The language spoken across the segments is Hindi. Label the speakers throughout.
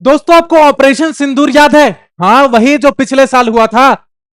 Speaker 1: दोस्तों आपको ऑपरेशन सिंदूर याद है? हाँ, वही जो पिछले साल हुआ था।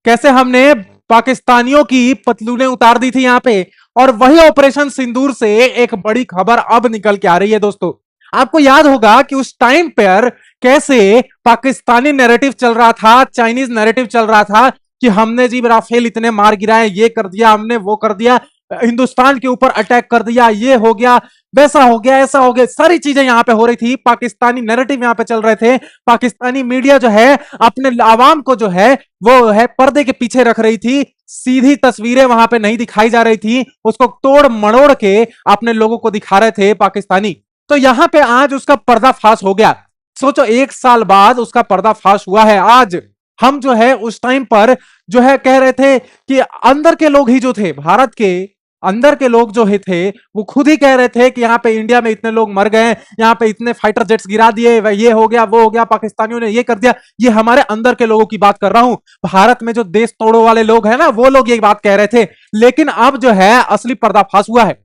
Speaker 1: कैसे हमने पाकिस्तानियों की पतलूनें उतार दी थी यहां पे। और वही ऑपरेशन सिंदूर से एक बड़ी खबर अब निकल के आ रही है दोस्तों। आपको याद होगा कि उस टाइम पर कैसे पाकिस्तानी नैरेटिव चल रहा था, चाइनीज नैरेटिव चल रहा था कि हमने जी राफेल इतने मार गिराए, ये कर दिया हमने, वो कर दिया, हिंदुस्तान के ऊपर अटैक कर दिया, ये हो गया, वैसा हो गया, ऐसा हो गया। सारी चीजें यहां पे हो रही थी, पाकिस्तानी नैरेटिव यहां पे चल रहे थे। पाकिस्तानी मीडिया जो है अपने आवाम को जो है वो है पर्दे के पीछे रख रही थी। सीधी तस्वीरें वहां पे नहीं दिखाई जा रही थी, उसको तोड़ मड़ोड़ के अपने लोगों को दिखा रहे थे पाकिस्तानी। तो यहां पे आज उसका पर्दाफाश हो गया। सोचो, एक साल बाद उसका पर्दाफाश हुआ है आज। हम जो है उस टाइम पर जो है कह रहे थे कि अंदर के लोग ही जो थे, भारत के अंदर के लोग जो थे वो खुद ही कह रहे थे कि यहाँ पे इंडिया में इतने लोग मर गए, यहाँ पे इतने फाइटर जेट्स गिरा दिए, ये हो गया, वो हो गया, पाकिस्तानियों ने ये कर दिया। ये हमारे अंदर के लोगों की बात कर रहा हूं। भारत में जो देश तोड़ो वाले लोग हैं ना, वो लोग ये बात कह रहे थे। लेकिन अब जो है असली पर्दाफाश हुआ है।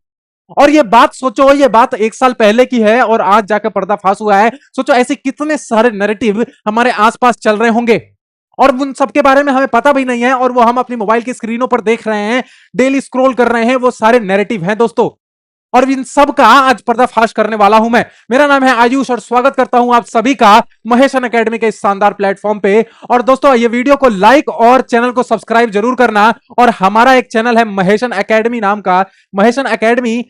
Speaker 1: और ये बात सोचो, ये बात एक साल पहले की है और आज जाकर पर्दाफाश हुआ है। सोचो ऐसे कितने सारे नैरेटिव हमारे आसपास चल रहे होंगे और उन सबके बारे में हमें पता भी नहीं है, और वो हम अपनी मोबाइल की स्क्रीनों पर देख रहे हैं, डेली स्क्रॉल कर रहे हैं। वो सारे नैरेटिव हैं दोस्तों, और इन सब का आज पर्दाफाश करने वाला हूं मैं। मेरा नाम है आयुष और स्वागत करता हूं आप सभी का महेशन एकेडमी के इस शानदार प्लेटफॉर्म पे। और दोस्तों ये वीडियो को लाइक और चैनल को सब्सक्राइब जरूर करना। और हमारा एक चैनल है महेशन एकेडमी नाम का, महेशन एकेडमी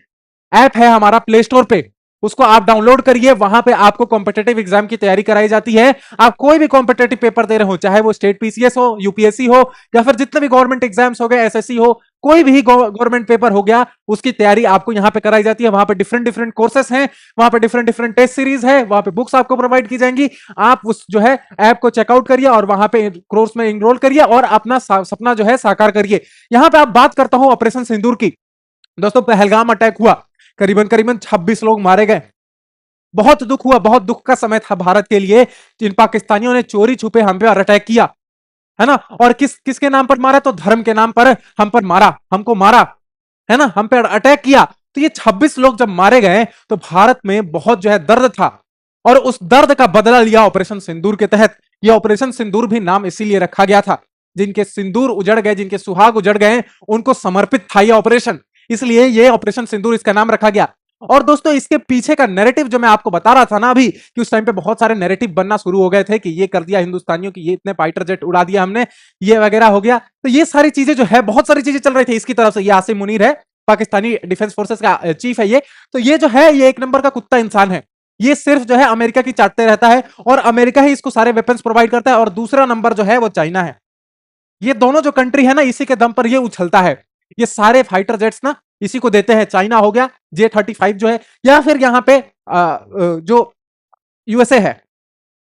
Speaker 1: ऐप है हमारा प्ले स्टोर पे, उसको आप डाउनलोड करिए। वहां पे आपको कॉम्पिटेटिव एग्जाम की तैयारी कराई जाती है। आप कोई भी कॉम्पिटेटिव पेपर दे रहे हो, चाहे वो स्टेट पीसीएस हो, यूपीएससी हो, या फिर जितने भी गवर्नमेंट एग्जाम्स हो गए, एसएससी हो, कोई भी गवर्नमेंट पेपर हो गया, उसकी तैयारी आपको यहां पे कराई जाती है। वहां पे डिफरेंट डिफरेंट कोर्सेस हैं, वहां पे डिफरेंट डिफरेंट टेस्ट सीरीज है, वहां पे बुक्स आपको प्रोवाइड की जाएंगी। आप उस जो है ऐप को चेकआउट करिए और वहां पे कोर्स में इनरोल करिए और अपना सपना जो है साकार करिए। यहां पे आप बात करता हूं ऑपरेशन सिंदूर की। दोस्तों पहलगाम अटैक हुआ, करीबन करीबन 26 लोग मारे गए। बहुत दुख हुआ, बहुत दुख का समय था भारत के लिए। जिन पाकिस्तानियों ने चोरी छुपे हम पे अटैक किया है ना, और किसके नाम पर मारा? तो धर्म के नाम पर हम पर मारा, हमको मारा है ना, हम पे अटैक किया। तो ये 26 लोग जब मारे गए तो भारत में बहुत जो है दर्द था, और उस दर्द का बदला लिया ऑपरेशन सिंदूर के तहत। ये ऑपरेशन सिंदूर भी नाम इसीलिए रखा गया था, जिनके सिंदूर उजड़ गए, जिनके सुहाग उजड़ गए, उनको समर्पित था ये ऑपरेशन, इसलिए ये ऑपरेशन सिंदूर इसका नाम रखा गया। और दोस्तों इसके पीछे का नैरेटिव जो मैं आपको बता रहा था ना अभी, कि उस टाइम पे बहुत सारे नैरेटिव बनना शुरू हो गए थे कि ये कर दिया हिंदुस्तानियों की, ये इतने फाइटर जेट उड़ा दिया हमने, ये वगैरह हो गया। तो ये सारी चीजें जो है, बहुत सारी चीजें चल रही थी इसकी तरफ से। ये आसिम मुनीर है, पाकिस्तानी डिफेंस फोर्सेस का चीफ है ये। तो ये जो है ये एक नंबर का कुत्ता इंसान है। ये सिर्फ जो है अमेरिका की चाटते रहता है, और अमेरिका ही इसको सारे वेपन्स प्रोवाइड करता है। और दूसरा नंबर जो है वो चाइना है। ये दोनों जो कंट्री है ना, इसी के दम पर ये उछलता है। ये सारे फाइटर जेट्स ना इसी को देते हैं। चाइना हो गया, J-35 जो है, या फिर यहां पे जो यूएसए है,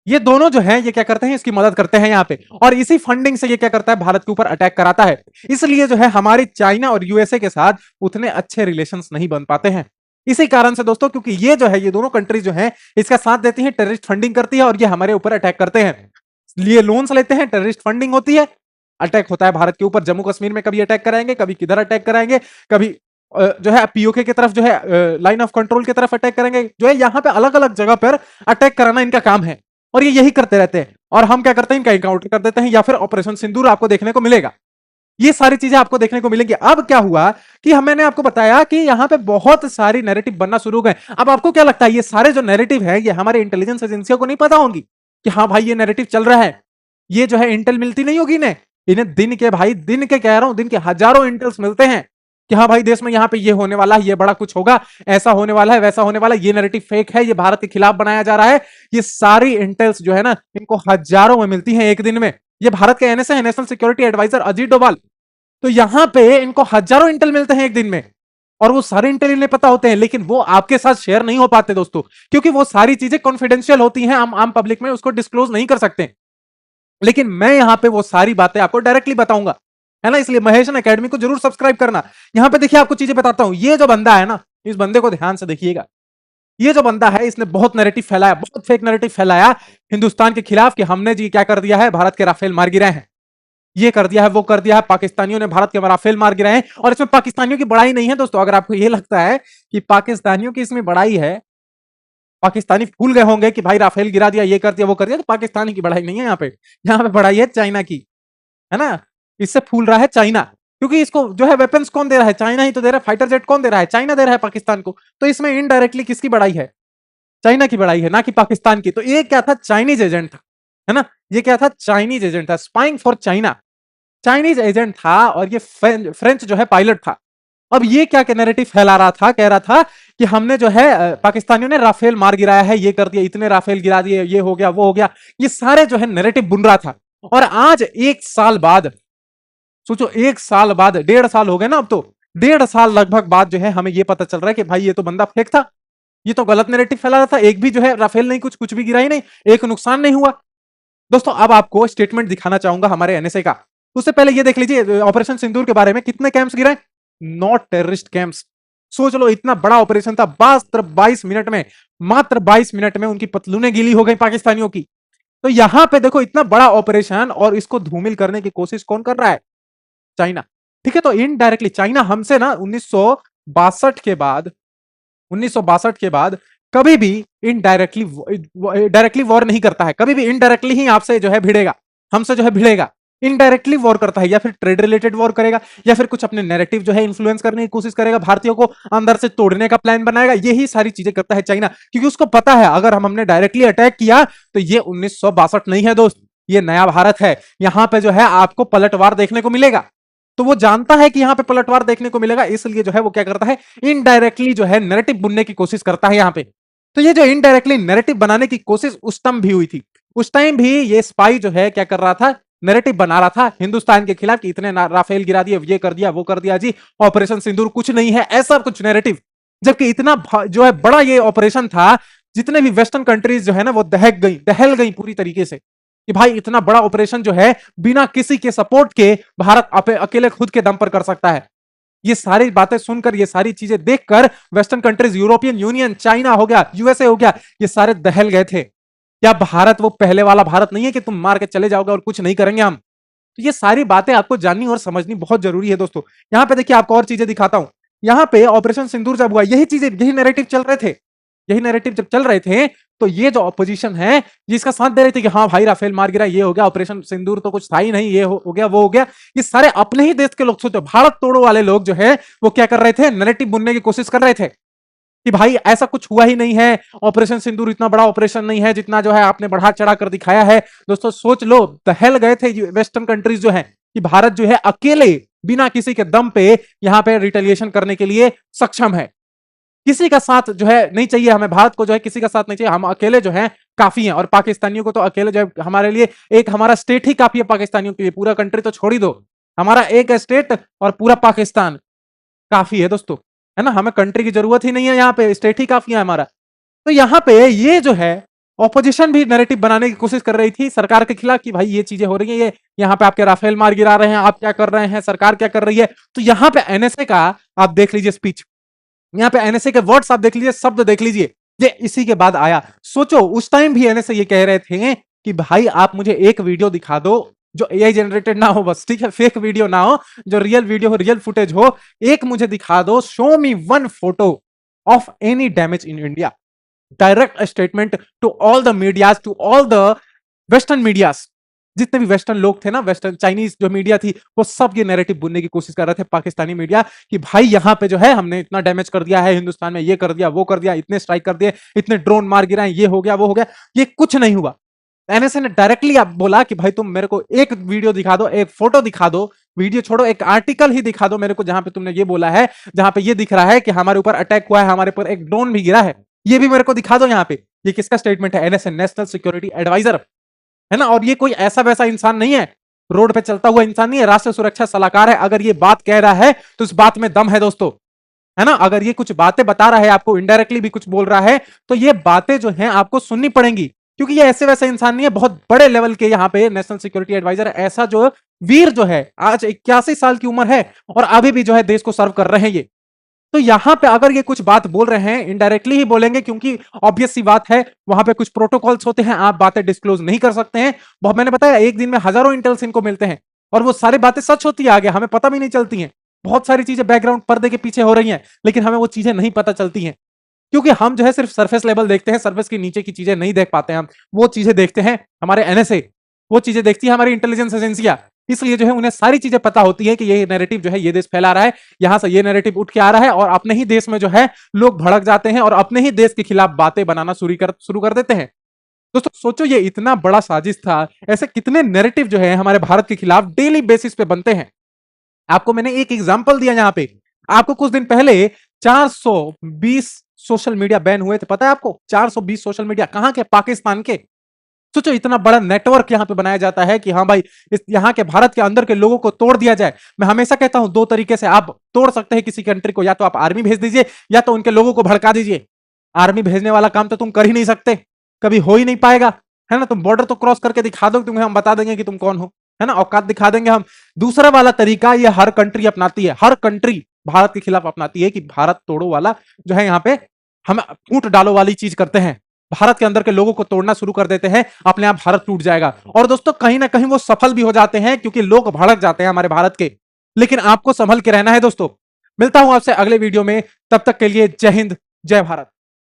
Speaker 1: ये दोनों जो है ये क्या करते हैं, इसकी मदद करते हैं यहां पे। और इसी फंडिंग से ये क्या करता है, भारत के ऊपर अटैक कराता है। इसलिए जो है हमारी चाइना और यूएसए के साथ उतने अच्छे रिलेशंस नहीं बन पाते हैं। इसी कारण से दोस्तों, क्योंकि ये जो है ये दोनों कंट्री जो है इसका साथ देती है, टेररिस्ट फंडिंग करती है, और ये हमारे ऊपर अटैक करते हैं। लिए लोन्स लेते हैं, टेररिस्ट फंडिंग होती है, अटैक होता है भारत के ऊपर। जम्मू कश्मीर में कभी अटैक कराएंगे, कभी किधर अटैक कराएंगे, कभी जो है पीओके की तरफ जो है लाइन ऑफ कंट्रोल की तरफ अटैक करेंगे। जो है यहाँ पे अलग अलग जगह पर अटैक कराना इनका काम है, और ये यही करते रहते हैं। और हम क्या करते हैं, इनका काउंटर कर देते हैं, या फिर ऑपरेशन सिंदूर आपको देखने को मिलेगा। ये सारी चीजें आपको देखने को मिलेंगी। अब क्या हुआ कि मैंने आपको बताया कि यहाँ पे बहुत सारी नैरेटिव बनना शुरू हो गए। अब आपको क्या लगता है, ये सारे जो नैरेटिव है ये हमारे इंटेलिजेंस एजेंसियों को नहीं पता होंगी कि हाँ भाई ये नैरेटिव चल रहा है? ये जो है इंटेल मिलती नहीं होगी इन्हें। इन्हें दिन के, भाई दिन के कह रहा हूं, दिन के हजारों इंटेल्स मिलते हैं कि हाँ भाई देश में यहाँ पे ये होने वाला है, ये बड़ा कुछ होगा, ऐसा होने वाला है, वैसा होने वाला है, ये नैरेटिव फेक है, ये भारत के खिलाफ बनाया जा रहा है। ये सारी इंटेल्स जो है ना इनको हजारों में मिलती हैं एक दिन में। ये भारत के एनएसए है, national security adviser Ajit Doval, तो यहां पे इनको हजारों इंटेल मिलते हैं एक दिन में। और वो सारे इंटेल इन्हें पता होते हैं, लेकिन वो आपके साथ शेयर नहीं हो पाते दोस्तों, क्योंकि वो सारी चीजें कॉन्फिडेंशियल होती हैं, हम आम पब्लिक में उसको डिस्क्लोज नहीं कर सकते। लेकिन मैं यहां पे वो सारी बातें आपको डायरेक्टली बताऊंगा, है ना। इसलिए महेशन एकेडमी को जरूर सब्सक्राइब करना। यहां पे देखिए आपको चीजें बताता हूं। ये जो बंदा है ना, इस बंदे को ध्यान से देखिएगा। ये जो बंदा है इसने बहुत नैरेटिव फैलाया, बहुत फेक नैरेटिव फैलाया हिंदुस्तान के खिलाफ कि हमने जी क्या कर दिया है, भारत के राफेल मार गिराए हैं, ये कर दिया है, वो कर दिया है, पाकिस्तानियों ने भारत के राफेल मार गिराए हैं। और इसमें पाकिस्तानियों की बड़ाई नहीं है दोस्तों। अगर आपको ये लगता है कि पाकिस्तानियों की इसमें बड़ाई है, पाकिस्तानी भूल गए होंगे कि भाई राफेल गिरा दिया, ये कर दिया, वो कर दिया, तो पाकिस्तानी की बढ़ाई नहीं है यहाँ पे बढ़ाई है चाइना की, है ना। इससे फूल रहा है चाइना, क्योंकि इसको जो है वेपन्स कौन दे रहा है, चाइना ही तो दे रहा है। फाइटर जेट कौन दे रहा है, चाइना दे रहा है पाकिस्तान को। तो इसमें इनडायरेक्टली किसकी बढ़ाई है, चाइना की बढ़ाई है, ना कि पाकिस्तान की। तो ये क्या था, चाइनीज एजेंट था, है ना। ये क्या था, चाइनीज एजेंट था, spying for China, Chinese agent था। और ये फ्रेंच जो है पायलट था। अब ये क्या नैरेटिव फैला रहा था, कह रहा था कि हमने जो है पाकिस्तानियों ने राफेल मार गिराया है, ये कर दिया, इतने राफेल गिरा दिए, ये हो गया, वो हो गया। ये सारे जो है नैरेटिव बुन रहा था। और आज 1 साल बाद, सोचो 1 साल बाद, 1.5 साल हो गए ना अब तो, 1.5 साल लगभग बाद जो है हमें ये पता चल रहा है कि भाई ये तो बंदा फेक था, ये तो गलत नैरेटिव फैला रहा था। एक भी जो है राफेल नहीं, कुछ भी गिरा ही नहीं, एक नुकसान नहीं हुआ। दोस्तों अब आपको स्टेटमेंट दिखाना चाहूंगा हमारे एनएसए का। उससे पहले ये देख लीजिए ऑपरेशन सिंदूर के बारे में, कितने कैंप्स गिरे, नॉट टेररिस्ट कैंप्स। सोच लो इतना बड़ा ऑपरेशन था, मात्र 22 मिनट में, मात्र 22 मिनट में उनकी पतलूनें गीली हो गई पाकिस्तानियों की। तो यहां पे देखो इतना बड़ा ऑपरेशन, और इसको धूमिल करने की कोशिश कौन कर रहा है, चाइना। ठीक है, तो इनडायरेक्टली चाइना हमसे ना 1962 के बाद, 1962 के बाद कभी भी इनडायरेक्टली डायरेक्टली वॉर नहीं करता है, कभी भी इनडायरेक्टली ही आपसे जो है भिड़ेगा, हमसे जो है भिड़ेगा। इनडायरेक्टली वॉर करता है, या फिर ट्रेड रिलेटेड वॉर करेगा, या फिर कुछ अपने नैरेटिव जो है इन्फ्लुएंस करने की कोशिश करेगा, भारतीयों को अंदर से तोड़ने का प्लान बनाएगा। यही सारी चीजें करता है चाइना, क्योंकि उसको पता है अगर हमने डायरेक्टली अटैक किया तो ये 1962 नहीं है दोस्त, ये नया भारत है। यहां पे जो है आपको पलटवार देखने को मिलेगा। तो वो जानता है कि यहां पे पलटवार देखने को मिलेगा, इसलिए जो है वो क्या करता है, इनडायरेक्टली जो है नैरेटिव बुनने की कोशिश करता है यहां पे। तो ये जो इनडायरेक्टली नैरेटिव बनाने की कोशिश उस टाइम भी हुई थी, उस टाइम भी ये स्पाई जो है क्या कर रहा था, नैरेटिव बना रहा था हिंदुस्तान के खिलाफ कि इतने राफेल गिरा दिए, ये कर दिया, वो कर दिया जी, ऑपरेशन सिंदूर कुछ नहीं है, ऐसा कुछ नैरेटिव। जबकि इतना जो है बड़ा ये ऑपरेशन था, जितने भी वेस्टर्न कंट्रीज जो है ना वो दहल गई पूरी तरीके से, कि भाई इतना बड़ा ऑपरेशन जो है बिना किसी के सपोर्ट के भारत अकेले खुद के दम पर कर सकता है। ये सारी बातें सुनकर, ये सारी चीजें देखकर western countries, European union, China हो गया, यूएसए हो गया, ये सारे दहल गए थे। क्या भारत वो पहले वाला भारत नहीं है कि तुम मार के चले जाओगे और कुछ नहीं करेंगे हम। तो ये सारी बातें आपको जाननी और समझनी बहुत जरूरी है दोस्तों। यहां पे देखिए आपको और चीजें दिखाता हूं। यहां पे ऑपरेशन सिंदूर जब हुआ, यही चीजें, यही नैरेटिव चल रहे थे, यही नैरेटिव जब चल रहे थे, तो ये जो ऑपोजिशन है ये इसका साथ दे रही थी कि हाँ भाई राफेल मार गिरा, ये हो गया, ऑपरेशन सिंदूर तो कुछ था ही नहीं, ये हो गया, वो हो गया। ये सारे अपने ही देश के लोग, सोचो भारत तोड़ो वाले लोग जो है वो क्या कर रहे थे, नैरेटिव बुनने की कोशिश कर रहे थे कि भाई ऐसा कुछ हुआ ही नहीं है, ऑपरेशन सिंदूर इतना बड़ा ऑपरेशन नहीं है जितना जो है आपने बढ़ा चढ़ा कर दिखाया है। दोस्तों सोच लो, दहल गए थे वेस्टर्न कंट्रीज जो है कि भारत जो है अकेले बिना किसी के दम पे यहां पे रिटेलिएशन करने के लिए सक्षम है। किसी का साथ जो है नहीं चाहिए हमें, भारत को जो है किसी का साथ नहीं चाहिए, हम अकेले जो है काफी हैं। और पाकिस्तानियों को तो अकेले जो है हमारे लिए, एक हमारा स्टेट ही काफी है पाकिस्तानियों के लिए, पूरा कंट्री तो छोड़ ही दो, हमारा एक स्टेट और पूरा पाकिस्तान काफी है दोस्तों, है ना। हमें कंट्री की जरूरत ही नहीं है, यहाँ पे स्टेट ही काफी है हमारा। तो यहाँ पे ये जो है ऑपोजिशन भी नैरेटिव बनाने की कोशिश कर रही थी सरकार के खिलाफ कि भाई ये चीजें हो रही है, ये यहाँ पे आपके राफेल मार गिरा रहे हैं, आप क्या कर रहे हैं, सरकार क्या कर रही है। तो यहाँ पे एनएसए का आप देख लीजिए स्पीच, यहाँ पे एनएसए के वर्ड्स आप देख लीजिए, शब्द देख लीजिए, ये इसी के बाद आया। सोचो उस टाइम भी एनएसए ये कह रहे थे कि भाई आप मुझे एक वीडियो दिखा दो जो एआई जनरेटेड ना हो, बस ठीक है, फेक वीडियो ना हो, जो रियल वीडियो हो, रियल फुटेज हो, एक मुझे दिखा दो, show me one photo of any damage in India. Direct statement to all the medias, to all the western medias, जितने भी वेस्टर्न लोग थे ना, वेस्टर्न चाइनीज जो मीडिया थी, वो सब ये नैरेटिव बुनने की कोशिश कर रहे थे पाकिस्तानी मीडिया कि भाई यहाँ पे जो है हमने इतना डैमेज कर दिया है हिंदुस्तान में, ये कर दिया, वो कर दिया, इतने स्ट्राइक कर दिए, इतने ड्रोन मार गिराए, ये हो गया, वो हो गया। ये कुछ नहीं हुआ। एनएसए ने डायरेक्टली आप बोला कि भाई तुम मेरे को एक वीडियो दिखा दो, एक फोटो दिखा दो, वीडियो छोड़ो, एक आर्टिकल ही दिखा दो मेरे को जहां पे तुमने ये बोला है, जहां पे ये दिख रहा है कि हमारे ऊपर अटैक हुआ है, हमारे ऊपर एक ड्रोन भी गिरा है, ये भी मेरे को दिखा दो यहाँ पे। ये किसका स्टेटमेंट है, एनएसए, नेशनल सिक्योरिटी एडवाइजर, है ना। और ये कोई ऐसा वैसा इंसान नहीं है, रोड पे चलता हुआ इंसान नहीं है, राष्ट्रीय सुरक्षा सलाहकार है। अगर ये बात कह रहा है तो इस बात में दम है दोस्तों, है ना। अगर ये कुछ बातें बता रहा है आपको, इनडायरेक्टली भी कुछ बोल रहा है, तो ये बातें जो हैं आपको सुननी पड़ेंगी, क्योंकि ये ऐसे वैसे इंसान नहीं है, बहुत बड़े लेवल के यहाँ पे नेशनल सिक्योरिटी एडवाइजर, ऐसा जो वीर जो है, आज 81 साल की उम्र है और अभी भी जो है देश को सर्व कर रहे हैं ये। तो यहां पे अगर ये कुछ बात बोल रहे हैं, इनडायरेक्टली ही बोलेंगे, क्योंकि ऑब्वियस सी बात है वहां पे कुछ प्रोटोकॉल्स होते हैं, आप बातें डिस्क्लोज नहीं कर सकते हैं। बहुत, मैंने बताया एक दिन में हजारों इंटेल्स इनको मिलते हैं, और वो सारी बातें सच होती है आगे, हमें पता भी नहीं चलती हैं। बहुत सारी चीजें बैकग्राउंड पर्दे के पीछे हो रही हैं, लेकिन हमें वो चीजें नहीं पता चलती हैं। क्योंकि हम जो है सिर्फ सरफेस लेवल देखते हैं, सरफेस के नीचे की चीजें नहीं देख पाते हैं। हम वो चीजें देखते हैं हमारे एनएसए, वो चीजें देखती है हमारी इंटेलिजेंस एजेंसियां। इसलिए जो है उन्हें सारी चीजें पता होती है कि ये नैरेटिव जो है ये देश फैला रहा है, यहां से ये नैरेटिव उठ के आ रहा है, और अपने ही देश में जो है लोग भड़क जाते हैं और अपने ही देश के खिलाफ बातें बनाना शुरू कर देते हैं। दोस्तों सोचो, ये इतना बड़ा साजिश था। ऐसे कितने नैरेटिव जो है हमारे भारत के खिलाफ डेली बेसिस पे बनते हैं। आपको मैंने एक एग्जांपल दिया यहां पे। आपको कुछ दिन पहले 420 सोशल मीडिया बैन हुए थे, पता है आपको? 420 सोशल मीडिया कहां के? पाकिस्तान के। सोचो, इतना बड़ा नेटवर्क यहां पे बनाया जाता है कि हाँ भाई, इस यहां के भारत के अंदर के लोगों को तोड़ दिया जाए। मैं हमेशा कहता हूं दो तरीके से आप तोड़ सकते हैं किसी कंट्री को, या तो आप आर्मी भेज दीजिए या तो उनके लोगों को भड़का दीजिए। आर्मी भेजने वाला काम तो तुम कर ही नहीं सकते, कभी हो ही नहीं पाएगा, है ना? तुम बॉर्डर तो क्रॉस करके दिखा दो, तुम्हें हम बता देंगे कि तुम कौन हो, है ना? औकात दिखा देंगे हम। दूसरा वाला तरीका ये हर कंट्री अपनाती है, हर कंट्री भारत के खिलाफ अपनाती है कि भारत तोड़ो वाला जो है, यहाँ पे हम फूट डालो वाली चीज करते हैं। भारत के अंदर के लोगों को तोड़ना शुरू कर देते हैं, अपने आप भारत टूट जाएगा। और दोस्तों कहीं ना कहीं वो सफल भी हो जाते हैं, क्योंकि लोग भड़क जाते हैं हमारे भारत के। लेकिन आपको संभल के रहना है दोस्तों। मिलता हूं आपसे अगले वीडियो में, तब तक के लिए जय हिंद, जय भारत।